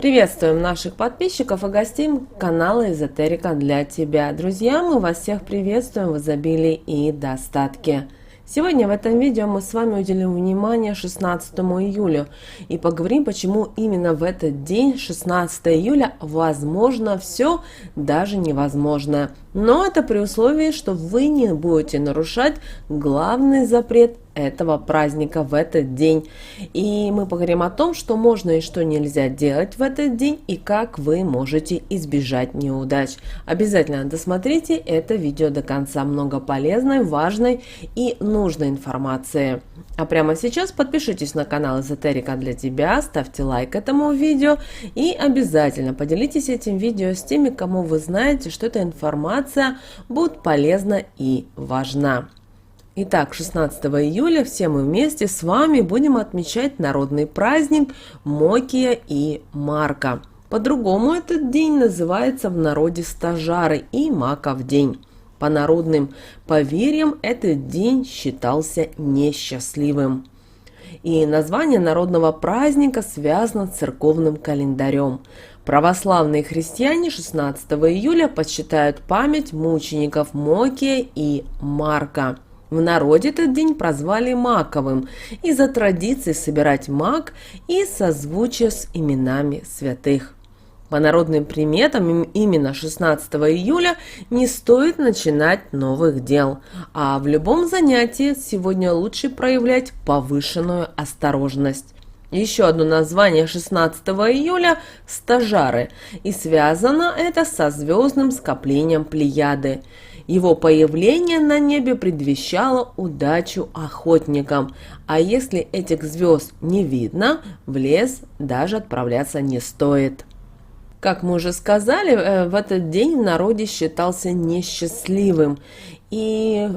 Приветствуем наших подписчиков и гостей канала Эзотерика для тебя. Друзья, мы вас всех приветствуем в изобилии и достатке. Сегодня в этом видео мы с вами уделим внимание 16 июля и поговорим, почему именно в этот день, 16 июля, возможно все, даже невозможно. Но это при условии, что вы не будете нарушать главный запрет этого праздника в этот день. И мы поговорим о том, что можно и что нельзя делать в этот день и как вы можете избежать неудач. Обязательно досмотрите это видео до конца. Много полезной, важной и нужной информации. А прямо сейчас подпишитесь на канал Эзотерика для тебя, ставьте лайк этому видео и обязательно поделитесь этим видео с теми, кому вы знаете, что эта информация будет полезна и важна. Итак, 16 июля все мы вместе с вами будем отмечать народный праздник Мокия и Марка. По-другому этот день называется в народе Стожары и Маков день. По народным поверьям этот день считался несчастливым. И название народного праздника связано с церковным календарем. Православные христиане 16 июля почитают память мучеников Мокия и Марка. В народе этот день прозвали Маковым из-за традиции собирать мак и созвучия с именами святых. По народным приметам именно 16 июля не стоит начинать новых дел, а в любом занятии сегодня лучше проявлять повышенную осторожность. Еще одно название 16 июля – Стожары, и связано это со звездным скоплением Плеяды. Его появление на небе предвещало удачу охотникам, а если этих звезд не видно, в лес даже отправляться не стоит. Как мы уже сказали, в этот день в народе считался несчастливым, и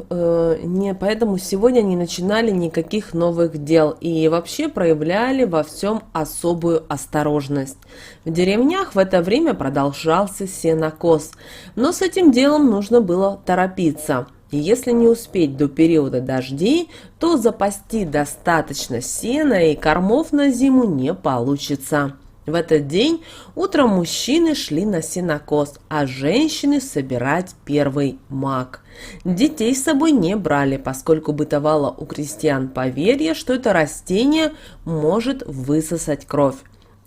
поэтому сегодня не начинали никаких новых дел и вообще проявляли во всем особую осторожность. В деревнях в это время продолжался сенокос, но с этим делом нужно было торопиться. И если не успеть до периода дождей, то запасти достаточно сена и кормов на зиму не получится. В этот день утром мужчины шли на сенокос, а женщины собирать первый мак. Детей с собой не брали, поскольку бытовало у крестьян поверье, что это растение может высосать кровь.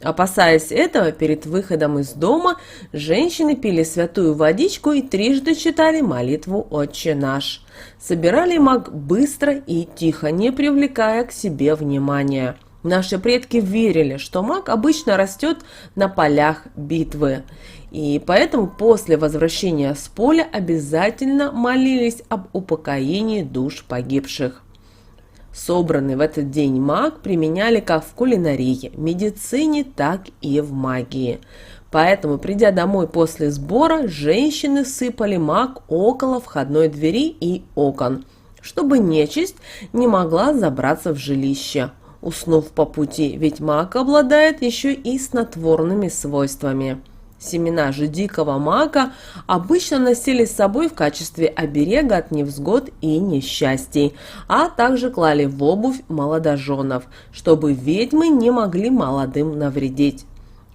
Опасаясь этого, перед выходом из дома женщины пили святую водичку и трижды читали молитву «Отче наш». Собирали мак быстро и тихо, не привлекая к себе внимания. Наши предки верили, что мак обычно растет на полях битвы, и поэтому после возвращения с поля обязательно молились об упокоении душ погибших. Собранный в этот день мак применяли как в кулинарии, медицине, так и в магии. Поэтому, придя домой после сбора, женщины сыпали мак около входной двери и окон, чтобы нечисть не могла забраться в жилище, уснув по пути, ведь мак обладает еще и снотворными свойствами. Семена же дикого мака обычно носили с собой в качестве оберега от невзгод и несчастий, а также клали в обувь молодоженов, чтобы ведьмы не могли молодым навредить.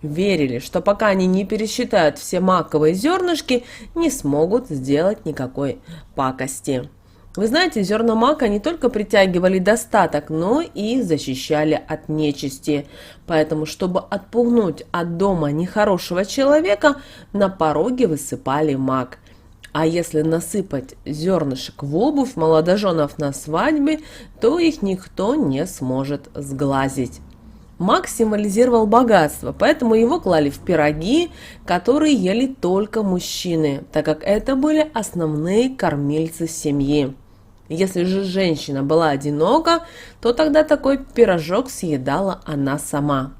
Верили, что пока они не пересчитают все маковые зернышки, не смогут сделать никакой пакости. Вы знаете, зерна мака не только притягивали достаток, но и защищали от нечисти. Поэтому, чтобы отпугнуть от дома нехорошего человека, на пороге высыпали мак. А если насыпать зернышек в обувь молодоженов на свадьбе, то их никто не сможет сглазить. Мак символизировал богатство, поэтому его клали в пироги, которые ели только мужчины, так как это были основные кормильцы семьи. Если же женщина была одинока, то тогда такой пирожок съедала она сама.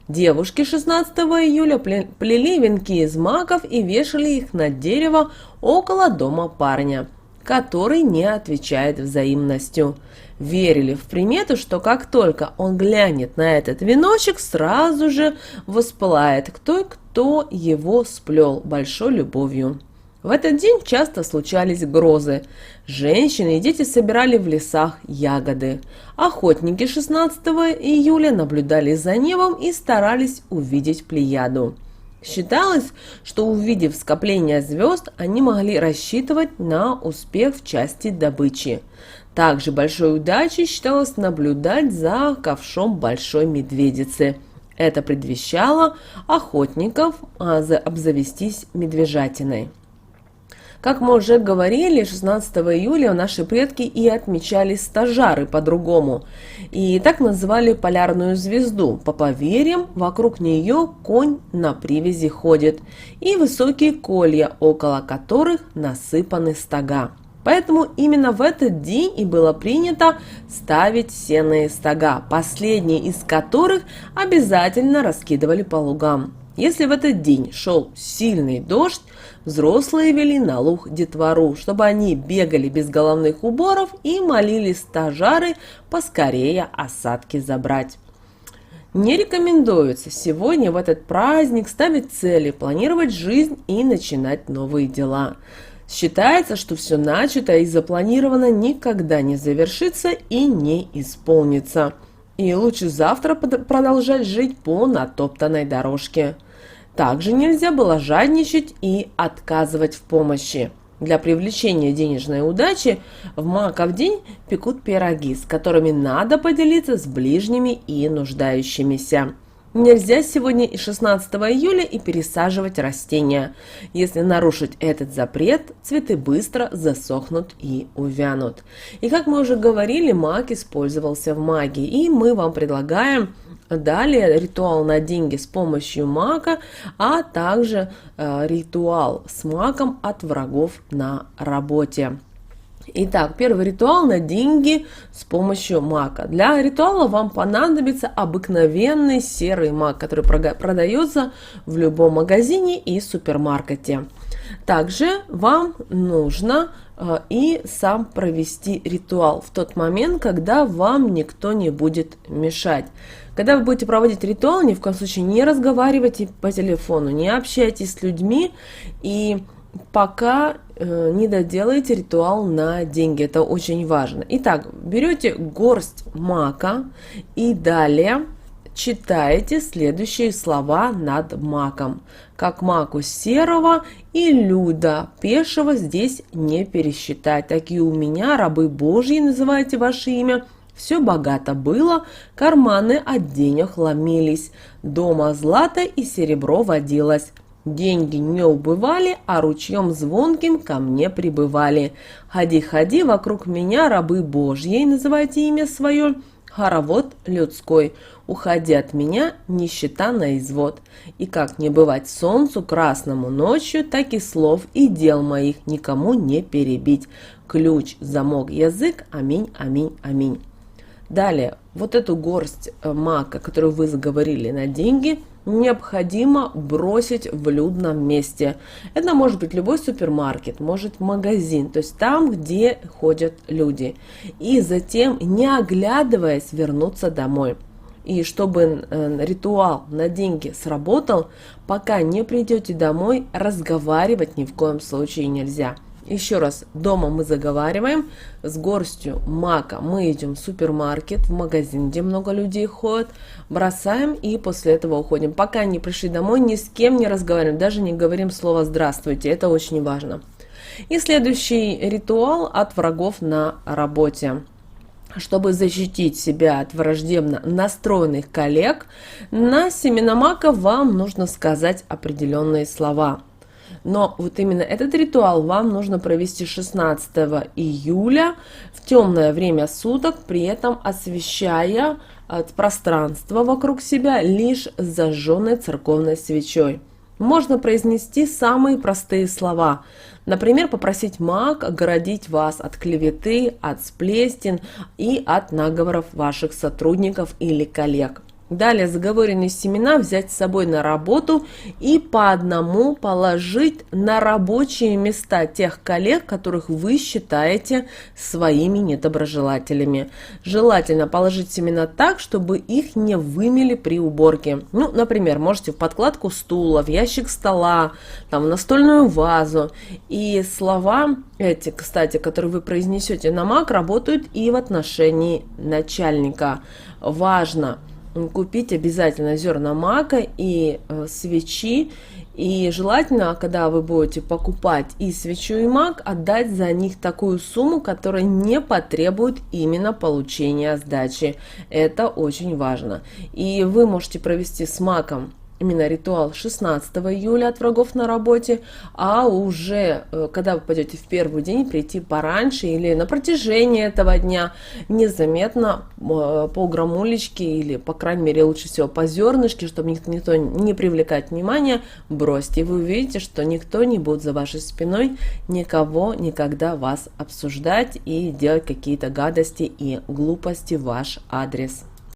Девушки 16 июля плели венки из маков и вешали их на дерево около дома парня, который не отвечает взаимностью. Верили в примету, что как только он глянет на этот веночек, сразу же воспылает кто его сплел большой любовью. В этот день часто случались грозы. Женщины и дети собирали в лесах ягоды. Охотники 16 июля наблюдали за небом и старались увидеть Плеяду. Считалось, что увидев скопление звезд, они могли рассчитывать на успех в части добычи. Также большой удачей считалось наблюдать за ковшом большой медведицы. Это предвещало охотников обзавестись медвежатиной. Как мы уже говорили, 16 июля наши предки и отмечали стажары по-другому. И так называли полярную звезду. По поверьям, вокруг нее конь на привязи ходит. И высокие колья, около которых насыпаны стога. Поэтому именно в этот день и было принято ставить сенные стога, последние из которых обязательно раскидывали по лугам. Если в этот день шел сильный дождь, взрослые вели на луг детвору, чтобы они бегали без головных уборов и молили стажары поскорее осадки забрать. Не рекомендуется сегодня в этот праздник ставить цели, планировать жизнь и начинать новые дела. Считается, что все начатое и запланировано никогда не завершится и не исполнится. И лучше завтра продолжать жить по натоптанной дорожке. Также нельзя было жадничать и отказывать в помощи. Для привлечения денежной удачи в Маков день пекут пироги, с которыми надо поделиться с ближними и нуждающимися. Нельзя сегодня и 16 июля и пересаживать растения. Если нарушить этот запрет, цветы быстро засохнут и увянут. И как мы уже говорили, мак использовался в магии. И мы вам предлагаем далее ритуал на деньги с помощью мака, а также ритуал с маком от врагов на работе. Итак, первый ритуал на деньги с помощью мака. Для ритуала вам понадобится обыкновенный серый мак, который продается в любом магазине и супермаркете. Также вам нужно и сам провести ритуал в тот момент, когда вам никто не будет мешать. Когда вы будете проводить ритуал, ни в коем случае не разговаривайте по телефону, не общайтесь с людьми и пока не доделаете ритуал на деньги. Это очень важно. Итак, берете горсть мака и далее читаете следующие слова над маком. Как маку серого и люда пешего здесь не пересчитать. Такие у меня, рабы Божьи, называйте ваше имя. Все богато было, карманы от денег ломились, дома злато и серебро водилось. Деньги не убывали, а ручьем звонким ко мне прибывали. Ходи, ходи вокруг меня, рабы Божьи, называйте имя свое, хоровод людской. Уходи от меня, нищета на извод. И как не бывать солнцу красному ночью, так и слов и дел моих никому не перебить. Ключ, замок, язык, аминь, аминь, аминь. Далее, вот эту горсть мака, которую вы заговорили на деньги, необходимо бросить в людном месте. Это может быть любой супермаркет, может магазин, то есть там, где ходят люди. И затем, не оглядываясь, вернуться домой. И чтобы ритуал на деньги сработал, пока не придете домой, разговаривать ни в коем случае нельзя. Еще раз, дома мы заговариваем, с горстью мака мы идем в супермаркет, в магазин, где много людей ходят, бросаем и после этого уходим. Пока не пришли домой, ни с кем не разговариваем, даже не говорим слово «здравствуйте», это очень важно. И следующий ритуал от врагов на работе. Чтобы защитить себя от враждебно настроенных коллег, на семена мака вам нужно сказать определенные слова. Но вот именно этот ритуал вам нужно провести 16 июля в темное время суток, при этом освещая пространство вокруг себя лишь зажженной церковной свечой. Можно произнести самые простые слова. Например, попросить маг оградить вас от клеветы, от сплетен и от наговоров ваших сотрудников или коллег. Далее заговоренные семена взять с собой на работу и по одному положить на рабочие места тех коллег, которых вы считаете своими недоброжелателями. Желательно положить семена так, чтобы их не вымели при уборке. Ну, например, можете в подкладку стула, в ящик стола, там, в настольную вазу. И слова эти, кстати, которые вы произнесете на маг, работают и в отношении начальника. Важно купить обязательно зерна мака и свечи. И желательно, когда вы будете покупать и свечу, и мак, отдать за них такую сумму, которая не потребует именно получения сдачи. Это очень важно. И вы можете провести с маком именно ритуал 16 июля от врагов на работе, а уже когда вы пойдете в первый день, прийти пораньше или на протяжении этого дня незаметно по грамулечке или, по крайней мере, лучше всего по зернышке, чтобы никто не привлекать внимания, бросьте. И вы увидите, что никто не будет за вашей спиной никого никогда вас обсуждать и делать какие-то гадости и глупости в ваш адрес.